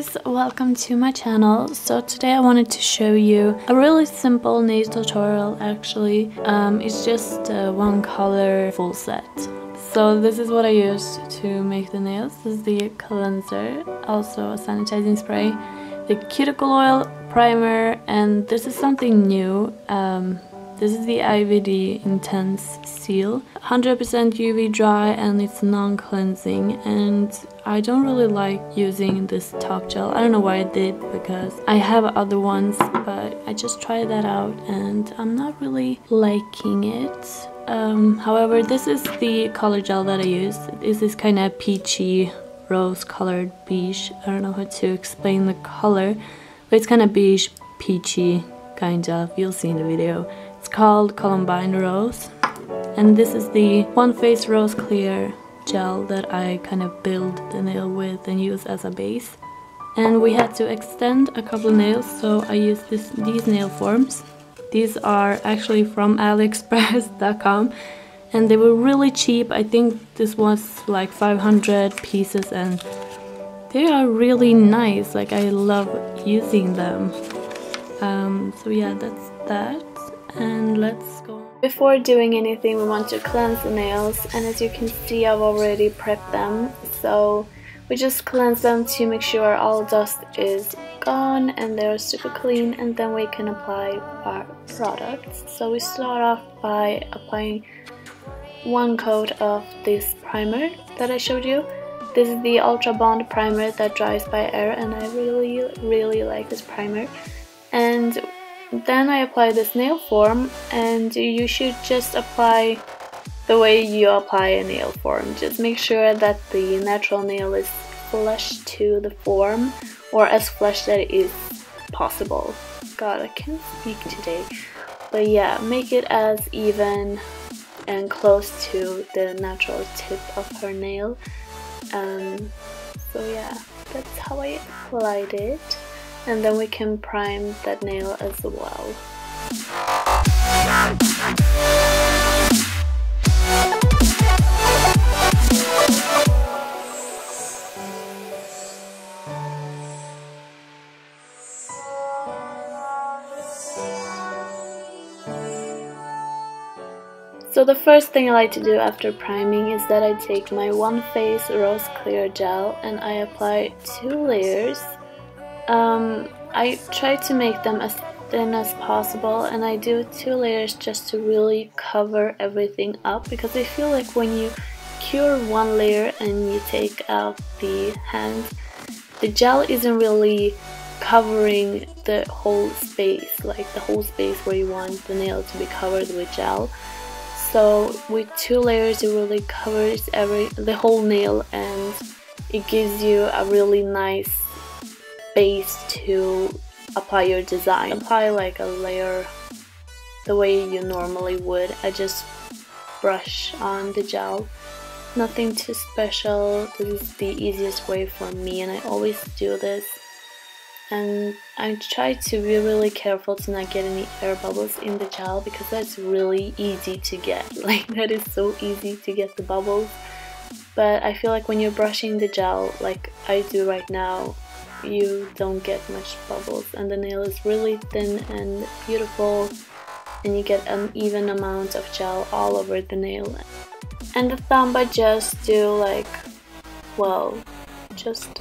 guys, welcome to my channel. So today I wanted to show you a really simple nail tutorial actually. It's just one color full set. So this is what I used to make the nails. This is the cleanser, also a sanitizing spray, the cuticle oil, primer, and this is something new. This is the IVD Intense Seal. 100% UV dry and it's non-cleansing, and I don't really like using this top gel. I don't know why I did, because I have other ones, but I just tried that out and I'm not really liking it. However, this is the color gel that I use. This is kind of peachy, rose colored beige. I don't know how to explain the color, but it's kind of beige, peachy, kind of. You'll see in the video. It's called Columbine Rose, and this is the One Face Rose Clear gel that I kind of build the nail with and use as a base. And we had to extend a couple of nails, so I used these nail forms. These are actually from aliexpress.com and they were really cheap. I think this was like 500 pieces and they are really nice. Like, I love using them. So yeah, that's that. And let's go. Before doing anything, we want to cleanse the nails, and as you can see, I've already prepped them. So we just cleanse them to make sure all dust is gone and they're super clean, and then we can apply our products. So we start off by applying one coat of this primer that I showed you. This is the Ultra Bond primer that dries by air, and I really like this primer. And then I apply this nail form, and you should just apply the way you apply a nail form. Just make sure that the natural nail is flush to the form, or as flush that it is possible. God, I can't speak today. But yeah, make it as even and close to the natural tip of her nail. So yeah, that's how I applied it. And then we can prime that nail as well. So the first thing I like to do after priming is that I take my One Face Rose Clear Gel and I apply 2 layers. I try to make them as thin as possible, and I do 2 layers just to really cover everything up, because I feel like when you cure one layer and you take out the hand, the gel isn't really covering the whole space, like the whole space where you want the nail to be covered with gel. So with 2 layers it really covers the whole nail, and it gives you a really nice base to apply your design. Apply like a layer the way you normally would. I just brush on the gel. Nothing too special. This is the easiest way for me, and I always do this. And I try to be really careful to not get any air bubbles in the gel, because that's really easy to get. Like, that is so easy to get the bubbles. But I feel like when you're brushing the gel, like I do right now, you don't get much bubbles, and the nail is really thin and beautiful, and you get an even amount of gel all over the nail. And the thumb, I just do like, well, just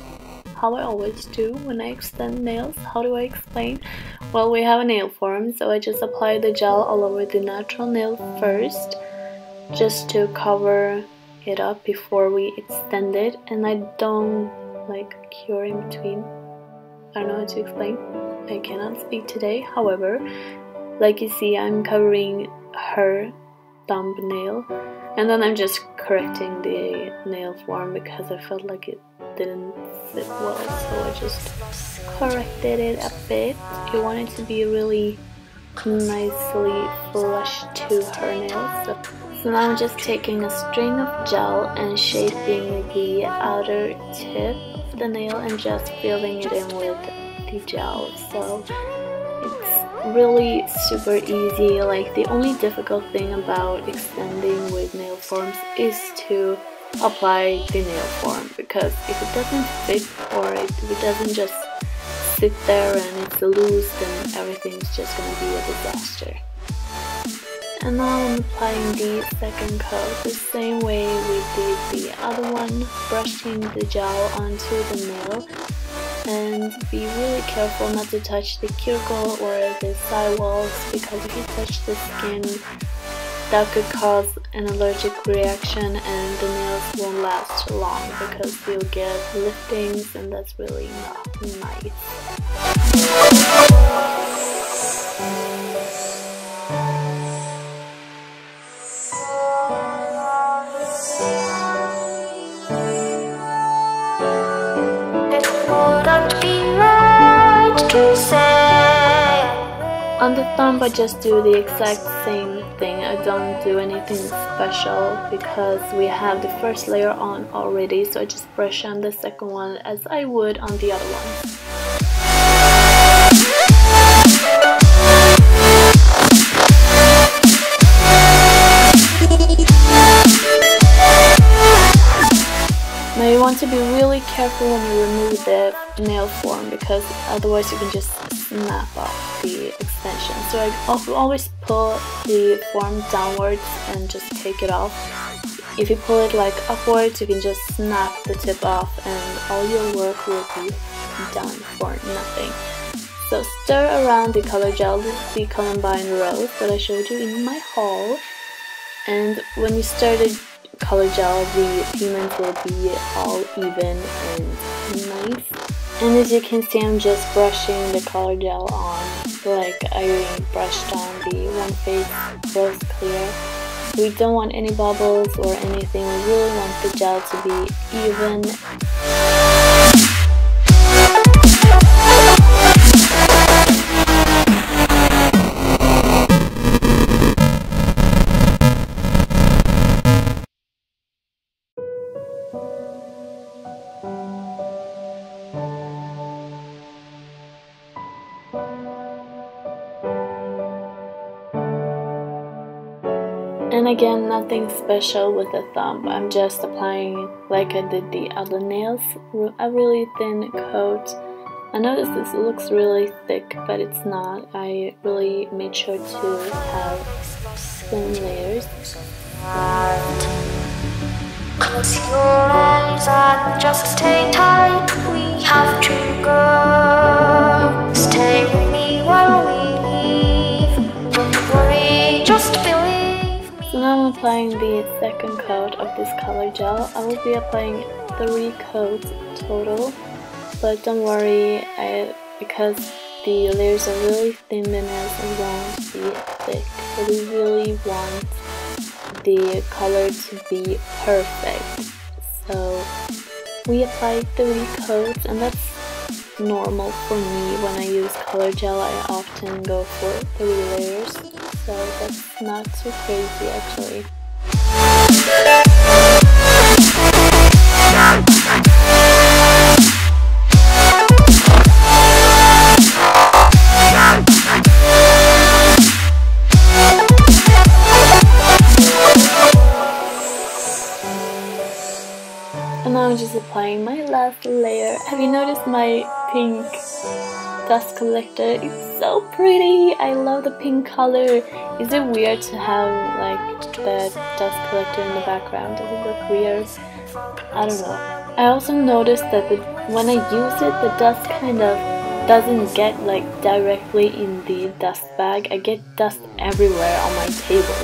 how I always do when I extend nails. How do I explain? Well, we have a nail form, so I just apply the gel all over the natural nail first, just to cover it up before we extend it, and I don't like cure in between. I don't know how to explain. I cannot speak today. However, like you see, I'm covering her thumbnail, and then I'm just correcting the nail form because I felt like it didn't fit well, so I just corrected it a bit. You want it to be really nicely flush to her nails. So now I'm just taking a string of gel and shaping the outer tip of the nail and just filling it in with the gel. So it's really super easy. Like, the only difficult thing about extending with nail forms is to apply the nail form, because if it doesn't fit or if it doesn't just sit there and it's loose, then everything's just gonna be a disaster. And now I'm applying the second coat the same way we did the other one, brushing the gel onto the nail. And be really careful not to touch the cuticle or the side walls, because if you touch the skin, that could cause an allergic reaction and the nails won't last long because you'll get liftings, and that's really not nice. On the thumb, I just do the exact same thing. I don't do anything special because we have the first layer on already, so I just brush on the second one as I would on the other one. Now you want to be really careful when you remove the nail form, because otherwise you can just snap off the extension. So I always pull the form downwards and just take it off. If you pull it like upwards, you can just snap the tip off and all your work will be done for nothing. So stir around the color gel, the Columbine Rose that I showed you in my haul, and when you stir the color gel, the pigment will be all even and nice. And as you can see, I'm just brushing the color gel on like I brushed on the One Face Rose Clear. We don't want any bubbles or anything, we really want the gel to be even. And again, nothing special with the thumb. I'm just applying like I did the other nails, a really thin coat. I noticed this looks really thick, but it's not. I really made sure to have thin layers. Close your eyes and just stay tight. We have to go. Stay with me while we leave. Don't worry, just believe. So now I'm applying the second coat of this color gel. I will be applying 3 coats total, but don't worry, because the layers are really thin, the nails won't be thick. So we really want the color to be perfect. So we apply 3 coats, and that's normal for me. When I use color gel, I often go for 3 layers. So that's not too crazy actually. And now I'm just applying my last layer. Have you noticed my pink dust collector? It's so pretty. I love the pink color. Is it weird to have like the dust collector in the background? Does it look weird? I don't know. I also noticed that when I use it, the dust kind of doesn't get like directly in the dust bag. I get dust everywhere on my table.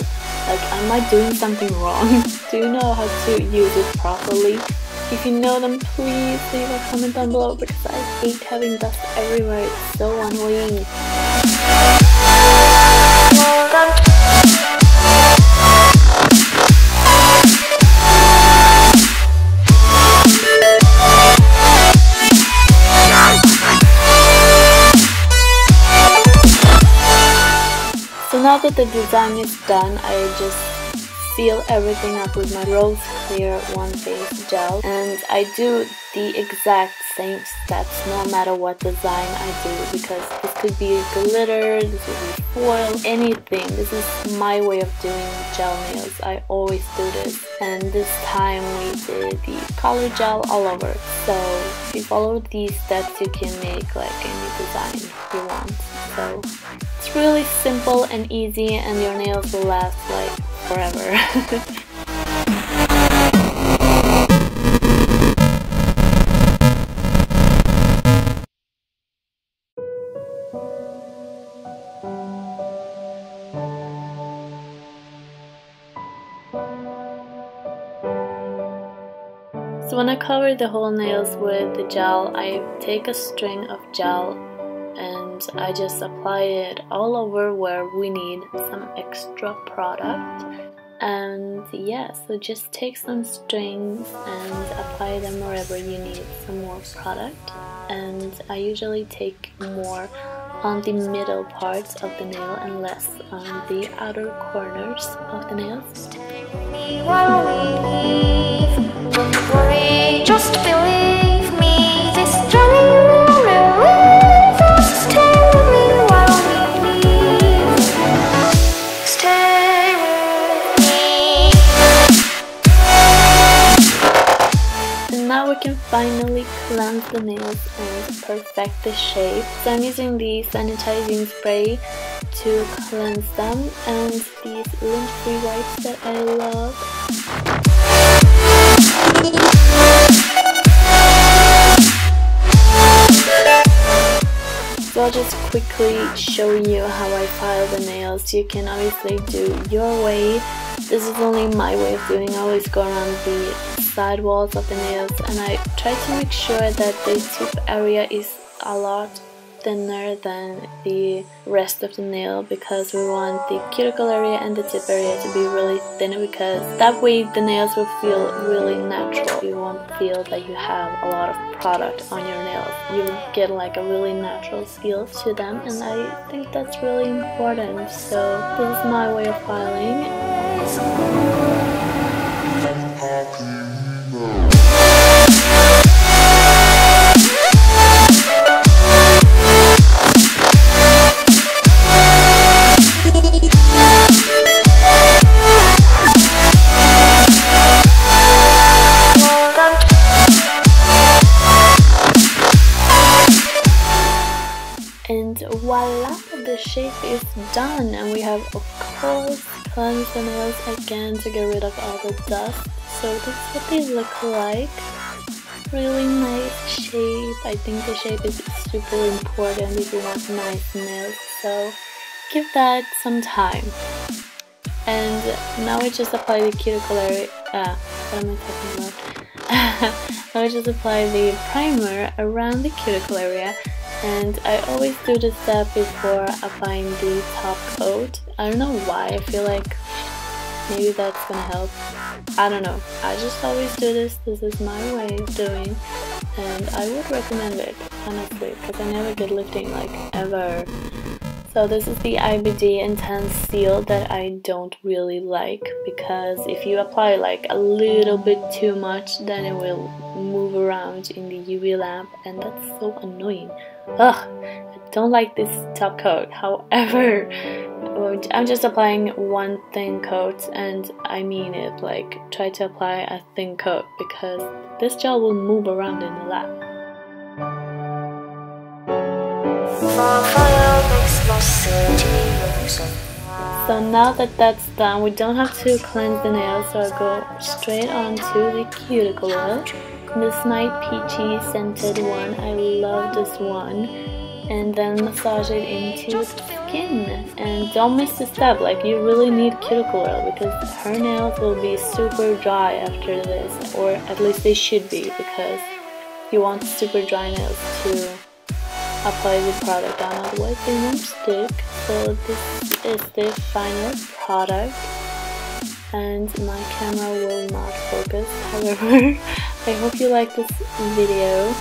Like, am I doing something wrong? Do you know how to use it properly? If you know them, please leave a comment down below, because I hate having dust everywhere. It's so annoying. So now that the design is done, I just seal everything up with my Rose Clear One Face gel, and I do the exact same steps no matter what design I do, because this could be glitter, this could be foil, anything. This is my way of doing gel nails. I always do this, and this time we did the color gel all over. So if you follow these steps, you can make like any design you want. So it's really simple and easy, and your nails will last like forever. So when I cover the whole nails with the gel, I take a string of gel and I just apply it all over where we need some extra product. And yeah, so just take some strings and apply them wherever you need some more product. And I usually take more on the middle parts of the nail and less on the outer corners of the nails. While we leave, don't worry, just believe me, this journey will relieve us. Stay with me while we leave. Stay with me. And now we can finally cleanse the nails and perfect the shape. So I'm using the sanitizing spray to cleanse them, and these lint-free wipes that I love. So I'll just quickly show you how I file the nails. You can obviously do your way. This is only my way of doing. I always go around the side walls of the nails, and I try to make sure that the tip area is a lot thinner than the rest of the nail, because we want the cuticle area and the tip area to be really thin, because that way the nails will feel really natural. You won't feel that you have a lot of product on your nails. You get like a really natural feel to them, and I think that's really important. So this is my way of filing. And voila, the shape is done, and we have of course cleansed the nails again to get rid of all the dust. So this is what they look like. Really nice shape. I think the shape is super important if you want nice nails, so give that some time. And now I just apply the cuticle area. What am I talking about? Now I just apply the primer around the cuticle area. And I always do this step before applying the top coat. I don't know why, I feel like maybe that's gonna help. I don't know, I just always do this. This is my way of doing, and I would recommend it, honestly, because I never get lifting, like, ever. So this is the IBD Intense Seal that I don't really like, because if you apply like a little bit too much, then it will move around in the UV lamp, and that's so annoying. Ugh, I don't like this top coat. However, I'm just applying one thin coat, and I mean it, like, try to apply a thin coat, because this gel will move around in the lab. So now that that's done, we don't have to cleanse the nails, so I go straight onto the cuticle oil. This is my peachy scented one. I love this one. And then massage it into the skin. And don't miss the step, like, you really need cuticle oil, because her nails will be super dry after this, or at least they should be, because you want super dry nails to apply the product on, otherwise they won't stick. So this is the final product, and my camera will not focus. However, I hope you like this video.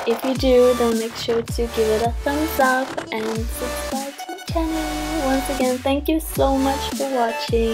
If you do, then make sure to give it a thumbs up and subscribe to the channel. Once again, thank you so much for watching.